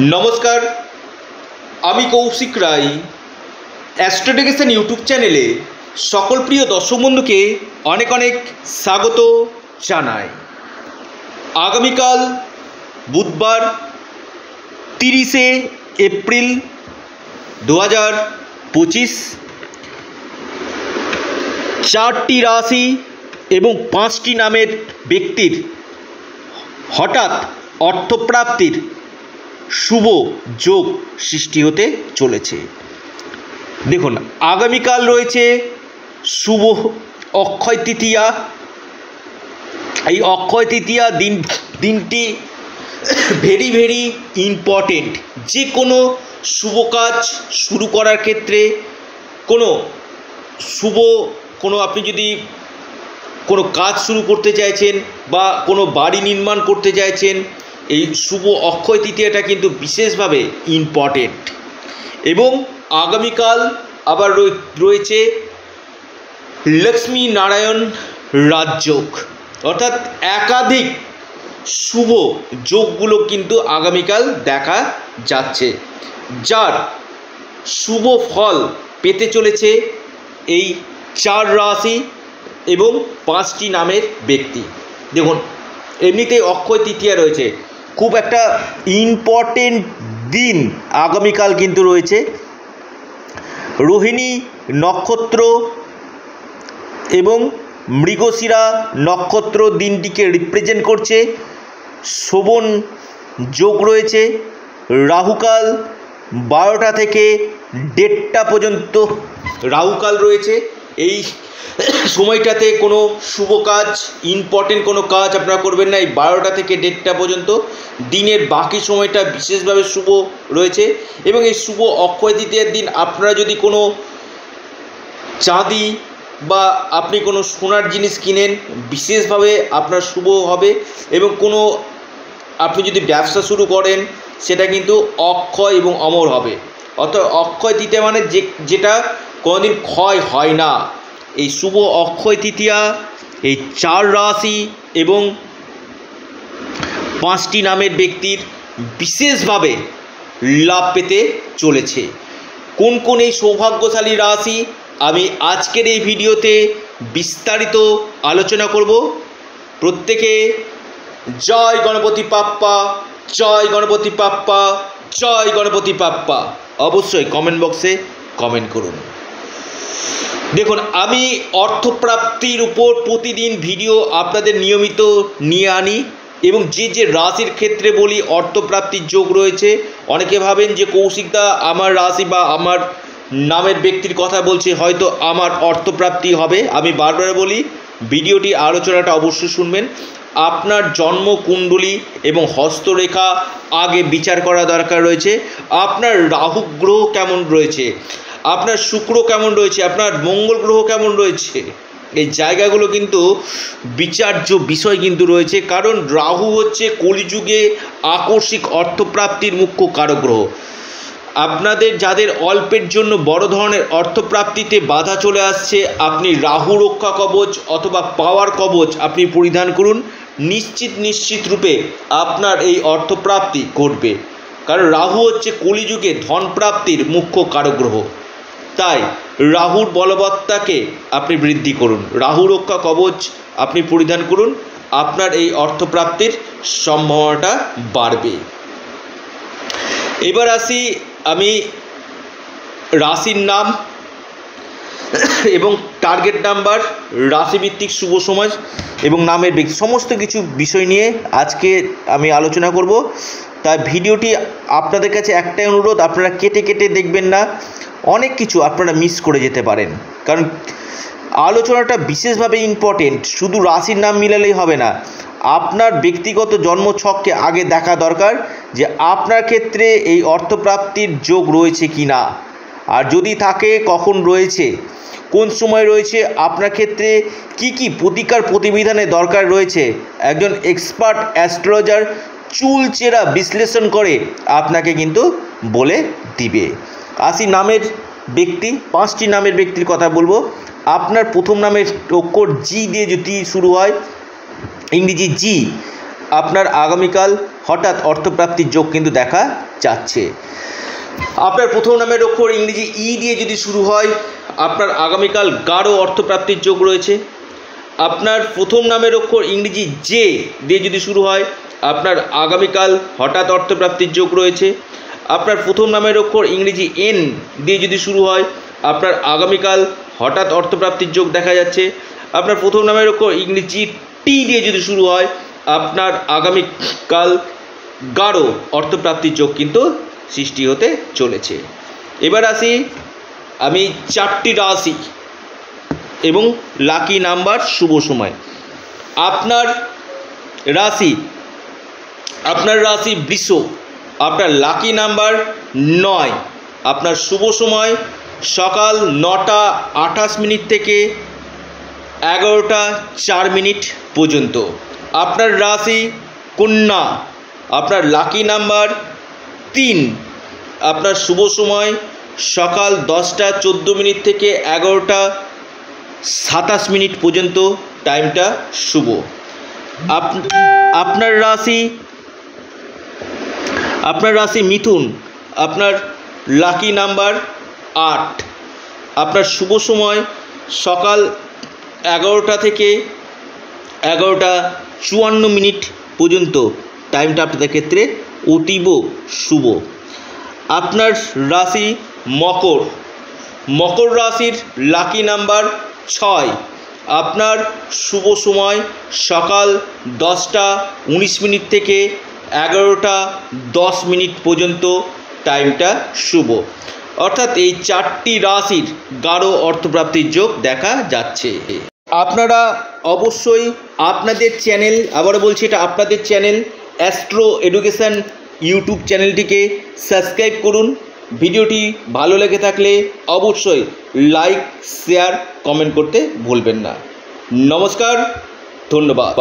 নমস্কার, আমি কৌশিক রায়। অ্যাস্ট্রোডিকেশন ইউটিউব চ্যানেলে সকল প্রিয় দর্শক বন্ধুকে অনেক অনেক স্বাগত জানাই। আগামীকাল বুধবার 30শে এপ্রিল 2025 4টি রাশি এবং 5টি নামের ব্যক্তির হঠাৎ অর্থপ্রাপ্তির শুভ যোগ সৃষ্টি হতে চলেছে। দেখুন, আগামীকাল রয়েছে শুভ অক্ষয় তৃতীয়া। এই অক্ষয় তৃতীয়া দিনটি ভেরি ভেরি ইম্পর্টেন্ট। যে কোনো শুভ কাজ শুরু করার ক্ষেত্রে আপনি যদি কোনো কাজ শুরু করতে চাইছেন বা কোনো বাড়ি নির্মাণ করতে চাইছেন, এই শুভ অক্ষয় তৃতীয়াটা কিন্তু বিশেষভাবে ইম্পর্টেন্ট। এবং আগামীকাল আবার রয়েছে লক্ষ্মী নারায়ণ রাজযোগ, অর্থাৎ একাধিক শুভ যোগগুলো কিন্তু আগামীকাল দেখা যাচ্ছে, যার শুভ ফল পেতে চলেছে এই 4 রাশি এবং 5টি নামের ব্যক্তি। দেখুন, এমনিতেই অক্ষয় তৃতীয়া রয়েছে, খুব একটা ইম্পর্টেন্ট দিন আগামীকাল কিন্তু রয়েছে। রোহিণী নক্ষত্র এবং মৃগশিরা নক্ষত্র দিনটিকে রিপ্রেজেন্ট করছে। শোভন যোগ রয়েছে। রাহুকাল 12টা থেকে 1:30 পর্যন্ত রাহুকাল রয়েছে। এই সময়টাতে কোনো শুভ কাজ, ইম্পর্টেন্ট কোনো কাজ আপনারা করবেন না এই 12টা থেকে 1:30 পর্যন্ত। দিনের বাকি সময়টা বিশেষভাবে শুভ রয়েছে। এবং এই শুভ অক্ষয় তৃতীয়ার দিন আপনারা যদি কোনো চাঁদি বা আপনি কোনো সোনার জিনিস কিনেন, বিশেষভাবে আপনার শুভ হবে। এবং কোনো আপনি যদি ব্যবসা শুরু করেন, সেটা কিন্তু অক্ষয় এবং অমর হবে। অর্থাৎ অক্ষয় তৃতীয়া মানে যেটা কোনোদিন ক্ষয় হয় না। এই শুভ অক্ষয় তৃতীয়া এই 4 রাশি এবং 5টি নামের ব্যক্তির বিশেষভাবে লাভ পেতে চলেছে। কোন কোন এই সৌভাগ্যশালী রাশি আমি আজকের এই ভিডিওতে বিস্তারিত আলোচনা করব। প্রত্যেকে জয় গণপতি বাপ্পা, জয় গণপতি বাপ্পা, জয় গণপতি বাপ্পা অবশ্যই কমেন্ট বক্সে কমেন্ট করুন। দেখুন, আমি অর্থপ্রাপ্তির উপর প্রতিদিন ভিডিও আপনাদের নিয়মিত নিয়ে আনি এবং যে রাশির ক্ষেত্রে বলি অর্থপ্রাপ্তির যোগ রয়েছে। অনেকে ভাবেন যে কৌশিকদা আমার রাশি বা আমার নামের ব্যক্তির কথা বলছে, হয়তো আমার অর্থপ্রাপ্তি হবে। আমি বারবার বলি, ভিডিওটি আলোচনাটা অবশ্যই শুনবেন। আপনার জন্ম কুণ্ডলী এবং হস্তরেখা আগে বিচার করা দরকার রয়েছে। আপনার রাহু গ্রহ কেমন রয়েছে, আপনার শুক্র কেমন রয়েছে, আপনার মঙ্গল গ্রহ কেমন রয়েছে, এই জায়গাগুলো কিন্তু বিচার্য বিষয় কিন্তু রয়েছে। কারণ রাহু হচ্ছে কলিযুগে আকস্মিক অর্থপ্রাপ্তির মুখ্য কারক গ্রহ। আপনাদের যাদের অল্পের জন্য বড় ধরনের অর্থপ্রাপ্তিতে বাধা চলে আসছে, আপনি রাহু রক্ষা কবচ অথবা পাওয়ার কবচ আপনি পরিধান করুন। নিশ্চিত রূপে আপনার এই অর্থপ্রাপ্তি ঘটবে। কারণ রাহু হচ্ছে কলিযুগে ধন প্রাপ্তির মুখ্য কারক গ্রহ। তাই রাহুর বলবত্তাকে আপনি বৃদ্ধি করুন, রাহু রক্ষা কবচ আপনি পরিধান করুন, আপনার এই অর্থপ্রাপ্তির সম্ভাবনাটা বাড়বে। এবার আসি আমি রাশির নাম এবং টার্গেট নাম্বার, রাশিভিত্তিক শুভ সময় এবং নামের ব্যক্তি, সমস্ত কিছু বিষয় নিয়ে আজকে আমি আলোচনা করব। তাই ভিডিওটি আপনাদের কাছে একটাই অনুরোধ, আপনারা কেটে দেখবেন না, অনেক কিছু আপনারা মিস করে যেতে পারেন। কারণ আলোচনাটা বিশেষভাবে ইম্পর্টেন্ট। শুধু রাশির নাম মিলালেই হবে না, আপনার ব্যক্তিগত জন্মছককে আগে দেখা দরকার যে আপনার ক্ষেত্রে এই অর্থপ্রাপ্তির যোগ রয়েছে কি না, আর যদি থাকে কখন রয়েছে, কোন সময় রয়েছে, আপনার ক্ষেত্রে কি প্রতিকার প্রতিবিধানের দরকার রয়েছে। একজন এক্সপার্ট অ্যাস্ট্রোলজার চুলচেরা বিশ্লেষণ করে আপনাকে কিন্তু বলে দিবে। আসি নামের ব্যক্তি, 5টি নামের ব্যক্তির কথা বলবো। আপনার প্রথম নামের অক্ষর জি দিয়ে যদি শুরু হয়, ইংরেজি জি, আপনার আগামীকাল হঠাৎ অর্থপ্রাপ্তির যোগ কিন্তু দেখা যাচ্ছে। আপনার প্রথম নামের অক্ষর ইংরেজি ই দিয়ে যদি শুরু হয়, আপনার আগামীকাল গাঢ় অর্থপ্রাপ্তির যোগ রয়েছে। আপনার প্রথম নামের অক্ষর ইংরেজি জে দিয়ে যদি শুরু হয়, আপনার আগামীকাল হঠাৎ অর্থপ্রাপ্তির যোগ রয়েছে। আপনার প্রথম নামের অক্ষর ইংরেজি এন দিয়ে যদি শুরু হয়, আপনার আগামীকাল হঠাৎ অর্থপ্রাপ্তির যোগ দেখা যাচ্ছে। আপনার প্রথম নামের অক্ষর ইংরেজি টি দিয়ে যদি শুরু হয়, আপনার আগামীকাল গাঢ় অর্থপ্রাপ্তির যোগ কিন্তু সৃষ্টি হতে চলেছে। এবার আসি আমি 4টি রাশি এবং লাকি নাম্বার, শুভ সময়। আপনার রাশি বৃষ, আপনার লাকি নাম্বার 9, আপনার শুভ সময় সকাল 9টা 28 মিনিট থেকে 11টা 4 মিনিট পর্যন্ত। আপনার রাশি কন্যা, আপনার লাকি নাম্বার 3, আপনার শুভ সময় সকাল 10টা 14 মিনিট থেকে 11টা 27 মিনিট পর্যন্ত, টাইমটা শুভ। আপনার রাশি মিথুন, আপনার লাকি নাম্বার 8, আপনার শুভ সময় সকাল 11টা থেকে 11টা 54 মিনিট পর্যন্ত, টাইমটা আপনাদের ক্ষেত্রে অতীব শুভ। আপনার রাশি মকর রাশির লাকি নাম্বার 6, আপনার শুভ সময় সকাল 10টা 19 মিনিট থেকে 11টা 10 মিনিট পর্যন্ত, টাইমটা শুভ। অর্থাৎ এই 4টি রাশির গাঢ় অর্থপ্রাপ্তির যোগ দেখা যাচ্ছে। আপনারা অবশ্যই আপনাদের চ্যানেল, আবারও বলছি এটা আপনাদের চ্যানেল অ্যাস্ট্রো এডুকেশন ইউটিউব চ্যানেলটিকে সাবস্ক্রাইব করুন। ভিডিওটি ভালো লেগে থাকলে অবশ্যই লাইক, শেয়ার, কমেন্ট করতে ভুলবেন না। নমস্কার, ধন্যবাদ।